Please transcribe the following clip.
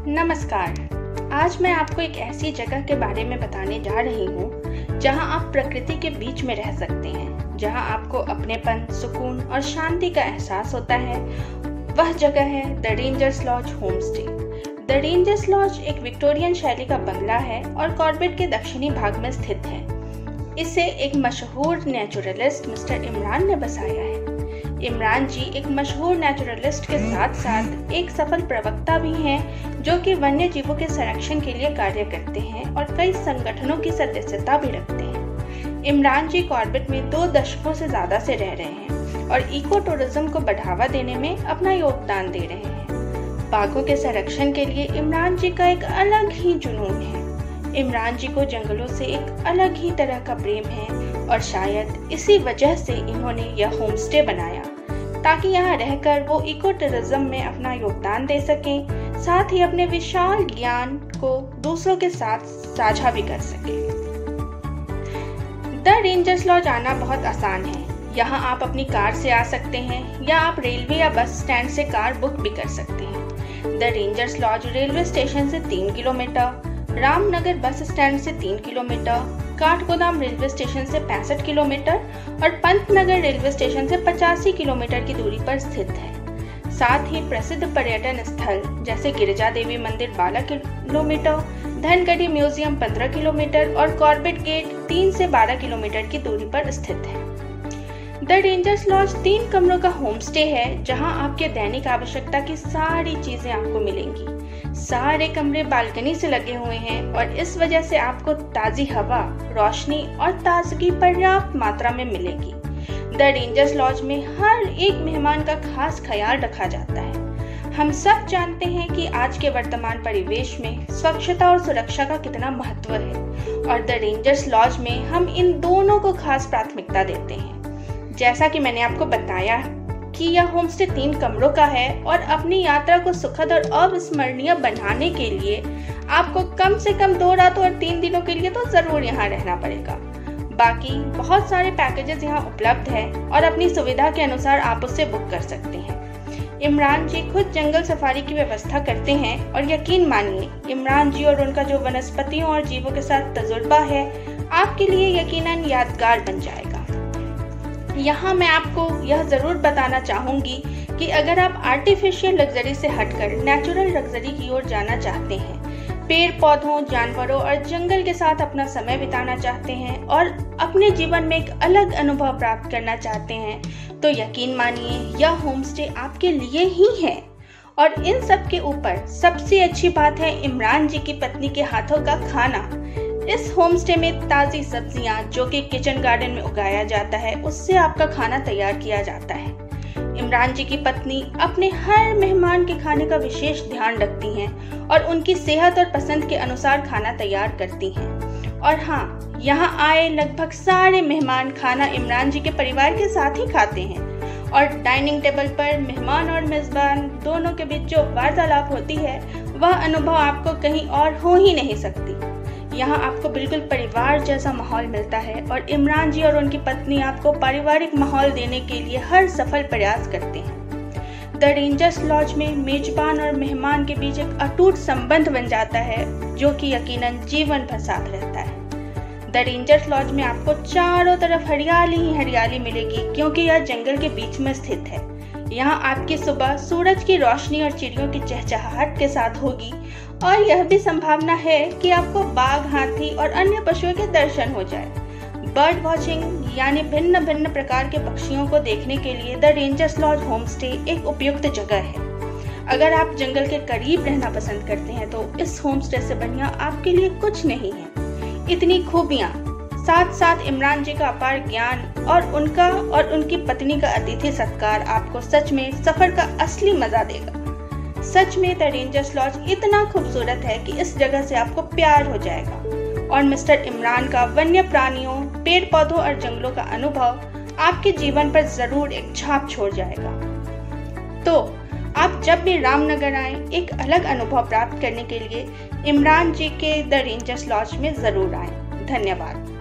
नमस्कार। आज मैं आपको एक ऐसी जगह के बारे में बताने जा रही हूँ जहाँ आप प्रकृति के बीच में रह सकते हैं, जहाँ आपको अपनेपन, सुकून और शांति का एहसास होता है। वह जगह है the Rangers Lodge home stay. The Rangers Lodge एक विक्टोरियन शैली का बंगला है और कॉर्बेट के दक्षिणी भाग में स्थित है। इसे एक मशहूर नेचुरलिस्ट मिस्टर इमरान ने बसाया है। इमरान जी एक मशहूर नेचुरलिस्ट के साथ साथ एक सफल प्रवक्ता भी हैं, जो कि वन्य जीवों के संरक्षण के लिए कार्य करते हैं और कई संगठनों की सदस्यता भी रखते हैं। इमरान जी कॉर्बेट में 2 दशकों से ज्यादा से रह रहे हैं और इको टूरिज्म को बढ़ावा देने में अपना योगदान दे रहे हैं। बाघों के संरक्षण के लिए इमरान जी का एक अलग ही जुनून है। इमरान जी को जंगलों से एक अलग ही तरह का प्रेम है और शायद इसी वजह से इन्होंने यह होम स्टे बनाया, ताकि यहाँ रहकर वो इको टूरिज्म में अपना योगदान दे सकें, साथ ही अपने विशाल ज्ञान को दूसरों के साथ साझा भी कर सकें। द रेंजर्स लॉज आना बहुत आसान है। यहाँ आप अपनी कार से आ सकते हैं या आप रेलवे या बस स्टैंड से कार बुक भी कर सकते हैं। The Rangers Lodge railway station से 3 किलोमीटर, रामनगर बस स्टैंड से 3 किलोमीटर, काठगोदाम रेलवे स्टेशन से 65 किलोमीटर और पंतनगर रेलवे स्टेशन से 85 किलोमीटर की दूरी पर स्थित है। साथ ही प्रसिद्ध पर्यटन स्थल जैसे गिरिजा देवी मंदिर 12 किलोमीटर, धनगढ़ी म्यूजियम 15 किलोमीटर और कॉर्बेट गेट 3 से 12 किलोमीटर की दूरी पर स्थित है। द रेंजर्स लॉज 3 कमरों का होम स्टे है, जहां आपके दैनिक आवश्यकता की सारी चीजें आपको मिलेंगी। सारे कमरे बालकनी से लगे हुए हैं और इस वजह से आपको ताजी हवा, रोशनी और ताजगी पर्याप्त मात्रा में मिलेगी। द रेंजर्स लॉज में हर एक मेहमान का खास ख्याल रखा जाता है। हम सब जानते हैं कि आज के वर्तमान परिवेश में स्वच्छता और सुरक्षा का कितना महत्व है और द रेंजर्स लॉज में हम इन दोनों को खास प्राथमिकता देते हैं। जैसा कि मैंने आपको बताया कि यह होमस्टे 3 कमरों का है और अपनी यात्रा को सुखद और अविस्मरणीय बनाने के लिए आपको कम से कम 2 रातों और 3 दिनों के लिए तो जरूर यहाँ रहना पड़ेगा। बाकी बहुत सारे पैकेजेस यहाँ उपलब्ध है और अपनी सुविधा के अनुसार आप उससे बुक कर सकते हैं। इमरान जी खुद जंगल सफारी की व्यवस्था करते हैं और यकीन मानिए, इमरान जी और उनका जो वनस्पतियों और जीवों के साथ तजुर्बा है आपके लिए यकीनन यादगार बन जाएगा। यहाँ मैं आपको यह जरूर बताना चाहूंगी कि अगर आप आर्टिफिशियल लग्जरी से हटकर नेचुरल लग्जरी की ओर जाना चाहते हैं, पेड़ पौधों, जानवरों और जंगल के साथ अपना समय बिताना चाहते हैं और अपने जीवन में एक अलग अनुभव प्राप्त करना चाहते हैं, तो यकीन मानिए यह होमस्टे आपके लिए ही है। और इन सब के ऊपर सबसे अच्छी बात है इमरान जी की पत्नी के हाथों का खाना। इस होमस्टे में ताज़ी सब्जियां जो कि किचन गार्डन में उगाया जाता है, उससे आपका खाना तैयार किया जाता है। इमरान जी की पत्नी अपने हर मेहमान के खाने का विशेष ध्यान रखती हैं और उनकी सेहत और पसंद के अनुसार खाना तैयार करती हैं। और हाँ, यहाँ आए लगभग सारे मेहमान खाना इमरान जी के परिवार के साथ ही खाते हैं और डाइनिंग टेबल पर मेहमान और मेजबान दोनों के बीच जो वार्तालाप होती है, वह अनुभव आपको कहीं और हो ही नहीं सकती। यहाँ आपको बिल्कुल परिवार जैसा माहौल मिलता है और इमरान जी और उनकी पत्नी आपको पारिवारिक माहौल देने के लिए हर सफल प्रयास करते हैं। द रेंजर्स लॉज में मेजबान और मेहमान के बीच एक अटूट संबंध बन जाता है, जो कि यकीनन जीवन भर साथ रहता है। द रेंजर्स लॉज में आपको चारों तरफ हरियाली ही हरियाली मिलेगी, क्योंकि यह जंगल के बीच में स्थित है। यहाँ आपकी सुबह सूरज की रोशनी और चिड़ियों की चहचहाहट के साथ होगी और यह भी संभावना है कि आपको बाघ, हाथी और अन्य पशुओं के दर्शन हो जाए। बर्ड वॉचिंग यानी भिन्न भिन्न प्रकार के पक्षियों को देखने के लिए द रेंजर्स लॉज होमस्टे एक उपयुक्त जगह है। अगर आप जंगल के करीब रहना पसंद करते हैं तो इस होमस्टे से बढ़िया आपके लिए कुछ नहीं है। इतनी खूबियाँ, साथ साथ इमरान जी का अपार ज्ञान और उनका और उनकी पत्नी का अतिथि सत्कार आपको सच में सफर का असली मजा देगा। सच में द रेंजर्स लॉज इतना खूबसूरत है कि इस जगह से आपको प्यार हो जाएगा और मिस्टर इमरान का वन्य प्राणियों, पेड़ पौधों और जंगलों का अनुभव आपके जीवन पर जरूर एक छाप छोड़ जाएगा। तो आप जब भी रामनगर आएं, एक अलग अनुभव प्राप्त करने के लिए इमरान जी के द रेंजर्स लॉज में जरूर आएं। धन्यवाद।